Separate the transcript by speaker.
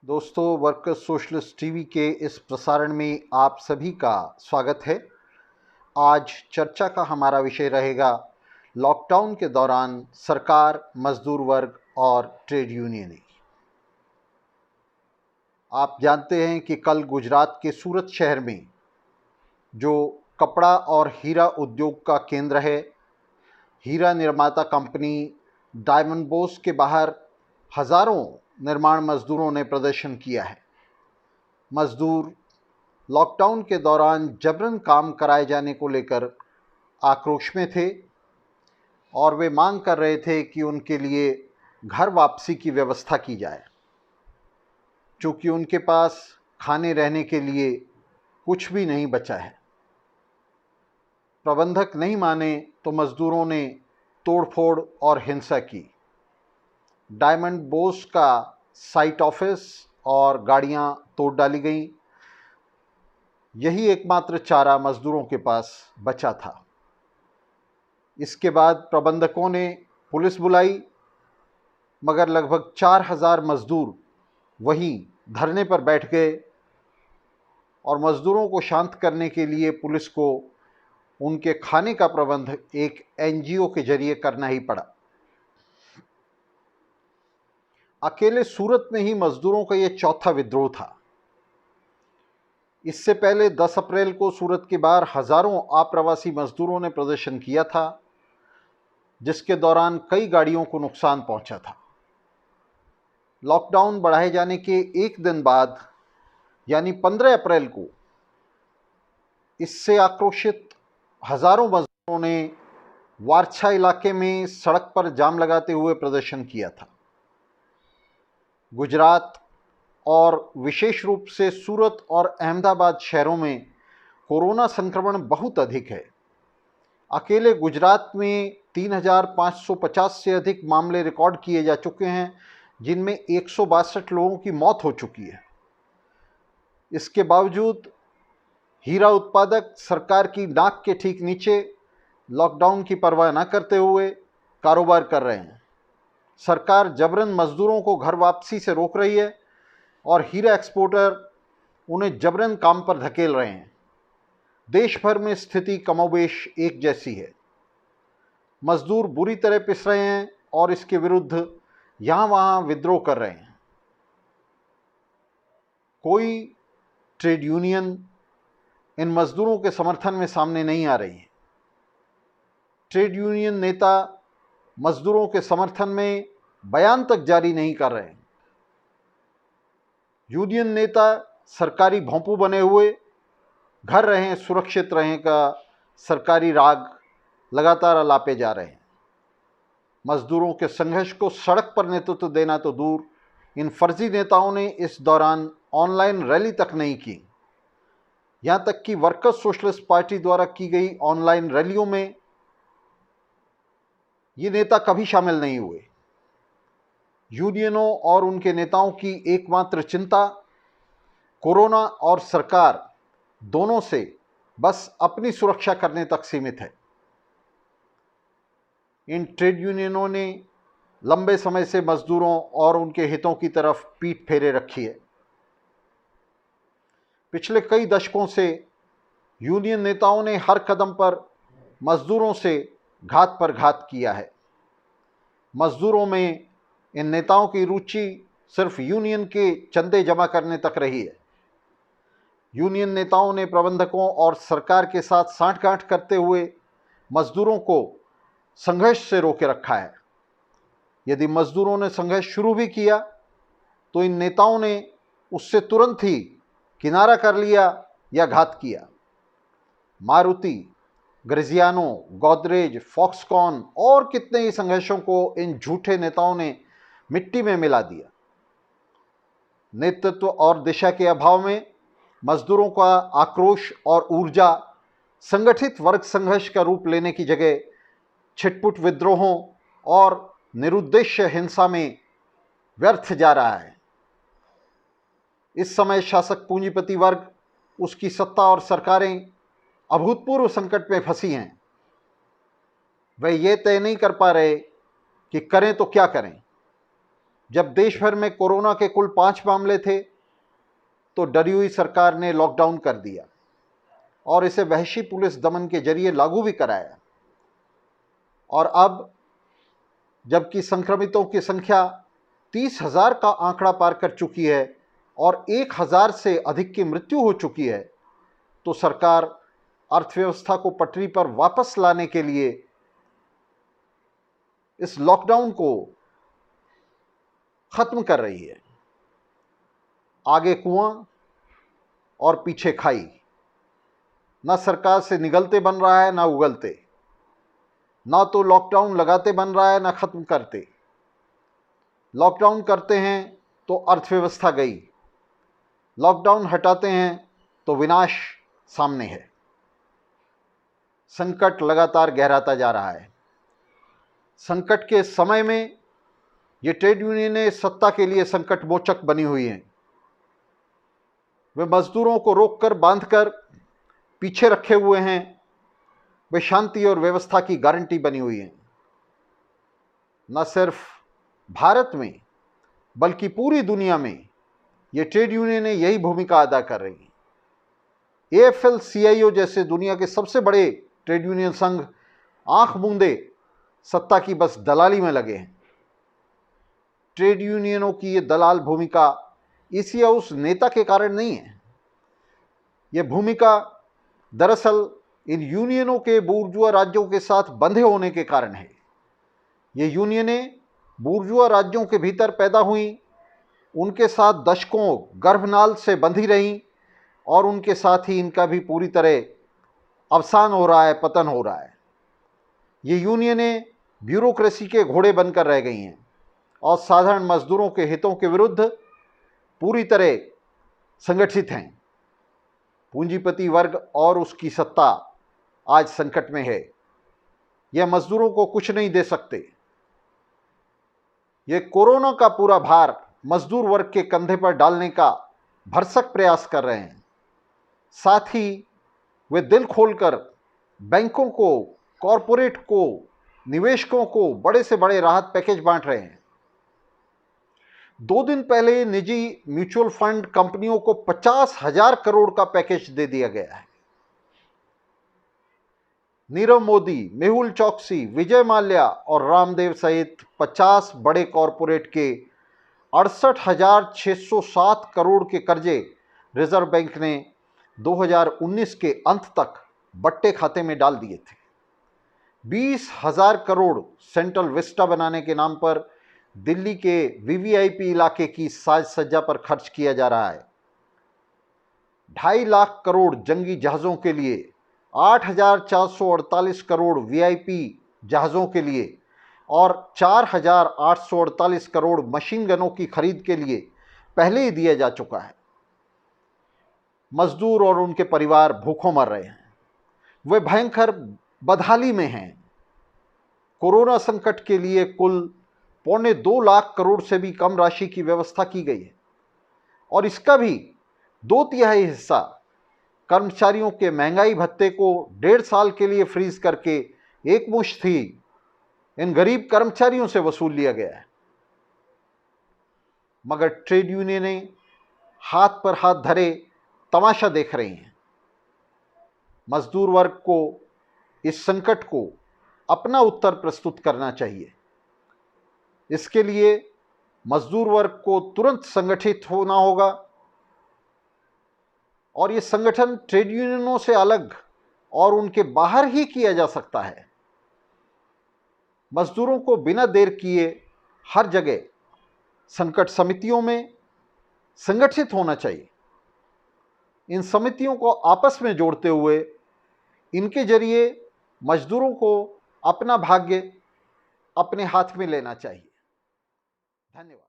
Speaker 1: दोस्तों, workers socialist TV के इस प्रसारण में आप सभी का स्वागत है। आज चर्चा का हमारा विषय रहेगा लॉकडाउन के दौरान सरकार, मजदूर वर्ग और ट्रेड यूनियनें। आप जानते हैं कि कल गुजरात के सूरत शहर में, जो कपड़ा और हीरा उद्योग का केंद्र है, हीरा निर्माता कंपनी डायमंड बोस के बाहर हजारों निर्माण मजदूरों ने प्रदर्शन किया है। मजदूर लॉकडाउन के दौरान जबरन काम कराए जाने को लेकर आक्रोश में थे और वे मांग कर रहे थे कि उनके लिए घर वापसी की व्यवस्था की जाए। चूँकि उनके पास खाने रहने के लिए कुछ भी नहीं बचा है। प्रबंधक नहीं माने तो मजदूरों ने तोड़फोड़ और हिंसा की। डायमंड बोस का साइट ऑफिस और गाड़ियां तोड़ डाली गईं। यही एकमात्र चारा मजदूरों के पास बचा था। इसके बाद प्रबंधकों ने पुलिस बुलाई, मगर लगभग 4000 मजदूर वहीं धरने पर बैठ गए और मजदूरों को शांत करने के लिए पुलिस को उनके खाने का प्रबंध एक एनजीओ के जरिए करना ही पड़ा। अकेले सूरत में ही मजदूरों का यह चौथा विद्रोह था। इससे पहले 10 अप्रैल को सूरत के बाहर हजारों अप्रवासी मजदूरों ने प्रदर्शन किया था, जिसके दौरान कई गाड़ियों को नुकसान पहुंचा था। लॉकडाउन बढ़ाए जाने के एक दिन बाद, यानी 15 अप्रैल को, इससे आक्रोशित हजारों मजदूरों ने वारछा इलाके में सड़क पर जाम लगाते हुए प्रदर्शन किया था। गुजरात और विशेष रूप से सूरत और अहमदाबाद शहरों में कोरोना संक्रमण बहुत अधिक है। अकेले गुजरात में 3550 से अधिक मामले रिकॉर्ड किए जा चुके हैं, जिनमें 162 लोगों की मौत हो चुकी है। इसके बावजूद हीरा उत्पादक सरकार की नाक के ठीक नीचे लॉकडाउन की परवाह न करते हुए कारोबार कर रहे हैं। सरकार जबरन मजदूरों को घर वापसी से रोक रही है और हीरा एक्सपोर्टर उन्हें जबरन काम पर धकेल रहे हैं। देश भर में स्थिति कमोबेश एक जैसी है। मजदूर बुरी तरह पिस रहे हैं और इसके विरुद्ध यहाँ वहाँ विद्रोह कर रहे हैं। कोई ट्रेड यूनियन इन मजदूरों के समर्थन में सामने नहीं आ रही है। ट्रेड यूनियन नेता मजदूरों के समर्थन में बयान तक जारी नहीं कर रहे हैं। यूनियन नेता सरकारी भोंपू बने हुए घर रहें, सुरक्षित रहें का सरकारी राग लगातार अलापे जा रहे हैं। मजदूरों के संघर्ष को सड़क पर नेतृत्व देना तो दूर, इन फर्जी नेताओं ने इस दौरान ऑनलाइन रैली तक नहीं की। यहाँ तक कि वर्कर्स सोशलिस्ट पार्टी द्वारा की गई ऑनलाइन रैलियों में ये नेता कभी शामिल नहीं हुए। यूनियनों और उनके नेताओं की एकमात्र चिंता कोरोना और सरकार दोनों से बस अपनी सुरक्षा करने तक सीमित है। इन ट्रेड यूनियनों ने लंबे समय से मजदूरों और उनके हितों की तरफ पीठ फेरे रखी है। पिछले कई दशकों से यूनियन नेताओं ने हर कदम पर मजदूरों से घात पर घात किया है। मजदूरों में इन नेताओं की रुचि सिर्फ यूनियन के चंदे जमा करने तक रही है। यूनियन नेताओं ने प्रबंधकों और सरकार के साथ साठगांठ करते हुए मजदूरों को संघर्ष से रोके रखा है। यदि मजदूरों ने संघर्ष शुरू भी किया तो इन नेताओं ने उससे तुरंत ही किनारा कर लिया या घात किया। मारुति, ग्रेजियानो, गोदरेज, फॉक्सकॉन और कितने ही संघर्षों को इन झूठे नेताओं ने मिट्टी में मिला दिया। नेतृत्व और दिशा के अभाव में मजदूरों का आक्रोश और ऊर्जा संगठित वर्ग संघर्ष का रूप लेने की जगह छिटपुट विद्रोहों और निरुद्देश्य हिंसा में व्यर्थ जा रहा है। इस समय शासक पूंजीपति वर्ग, उसकी सत्ता और सरकारें अभूतपूर्व संकट में फंसी हैं। वे ये तय नहीं कर पा रहे कि करें तो क्या करें। जब देश भर में कोरोना के कुल 5 मामले थे तो डरी हुई सरकार ने लॉकडाउन कर दिया और इसे वहशी पुलिस दमन के जरिए लागू भी कराया। और अब जबकि संक्रमितों की संख्या 30,000 का आंकड़ा पार कर चुकी है और 1,000 से अधिक की मृत्यु हो चुकी है, तो सरकार अर्थव्यवस्था को पटरी पर वापस लाने के लिए इस लॉकडाउन को खत्म कर रही है। आगे कुआं और पीछे खाई, ना सरकार से निगलते बन रहा है ना उगलते, ना तो लॉकडाउन लगाते बन रहा है ना खत्म करते। लॉकडाउन करते हैं तो अर्थव्यवस्था गई, लॉकडाउन हटाते हैं तो विनाश सामने है। संकट लगातार गहराता जा रहा है। संकट के समय में ये ट्रेड यूनियनें सत्ता के लिए संकट मोचक बनी हुई हैं। वे मजदूरों को रोककर बांधकर पीछे रखे हुए हैं। वे शांति और व्यवस्था की गारंटी बनी हुई हैं। न सिर्फ भारत में बल्कि पूरी दुनिया में ये ट्रेड यूनियनें यही भूमिका अदा कर रही हैं। AFL-CIO जैसे दुनिया के सबसे बड़े ट्रेड यूनियन संघ आंख मूंदे सत्ता की बस दलाली में लगे हैं। ट्रेड यूनियनों की ये दलाल भूमिका इस या उस नेता के कारण नहीं है। ये भूमिका दरअसल इन यूनियनों के बूर्जुआ राज्यों के साथ बंधे होने के कारण है। ये यूनियनें बूर्जुआ राज्यों के भीतर पैदा हुई, उनके साथ दशकों गर्भनाल से बंधी रहीं और उनके साथ ही इनका भी पूरी तरह अवसान हो रहा है, पतन हो रहा है। ये यूनियनें ब्यूरोक्रेसी के घोड़े बनकर रह गई हैं और साधारण मजदूरों के हितों के विरुद्ध पूरी तरह संगठित हैं। पूंजीपति वर्ग और उसकी सत्ता आज संकट में है। यह मजदूरों को कुछ नहीं दे सकते। ये कोरोना का पूरा भार मजदूर वर्ग के कंधे पर डालने का भरसक प्रयास कर रहे हैं। साथ ही वे दिल खोलकर बैंकों को, कॉरपोरेट को, निवेशकों को बड़े से बड़े राहत पैकेज बांट रहे हैं। 2 दिन पहले निजी म्यूचुअल फंड कंपनियों को 50,000 करोड़ का पैकेज दे दिया गया है। नीरव मोदी, मेहुल चोकसी, विजय माल्या और रामदेव सहित 50 बड़े कॉरपोरेट के 68,607 करोड़ के कर्जे रिजर्व बैंक ने 2019 के अंत तक बट्टे खाते में डाल दिए थे। 20,000 करोड़ सेंट्रल विस्टा बनाने के नाम पर दिल्ली के VVIP इलाके की साज सज्जा पर खर्च किया जा रहा है। 2.5 लाख करोड़ जंगी जहाज़ों के लिए, 8,448 करोड़ VIP जहाज़ों के लिए और 4,848 करोड़ मशीन गनों की खरीद के लिए पहले ही दिया जा चुका है। मजदूर और उनके परिवार भूखों मर रहे हैं। वे भयंकर बदहाली में हैं। कोरोना संकट के लिए कुल 2.25 लाख करोड़ से भी कम राशि की व्यवस्था की गई है और इसका भी 2/3 हिस्सा कर्मचारियों के महंगाई भत्ते को 1.5 साल के लिए फ्रीज करके एकमुश्त ही इन गरीब कर्मचारियों से वसूल लिया गया है। मगर ट्रेड यूनियनें हाथ पर हाथ धरे तमाशा देख रही हैं। मजदूर वर्ग को इस संकट को अपना उत्तर प्रस्तुत करना चाहिए। इसके लिए मजदूर वर्ग को तुरंत संगठित होना होगा और ये संगठन ट्रेड यूनियनों से अलग और उनके बाहर ही किया जा सकता है। मजदूरों को बिना देर किए हर जगह संकट समितियों में संगठित होना चाहिए। इन समितियों को आपस में जोड़ते हुए इनके जरिए मजदूरों को अपना भाग्य अपने हाथ में लेना चाहिए। धन्यवाद।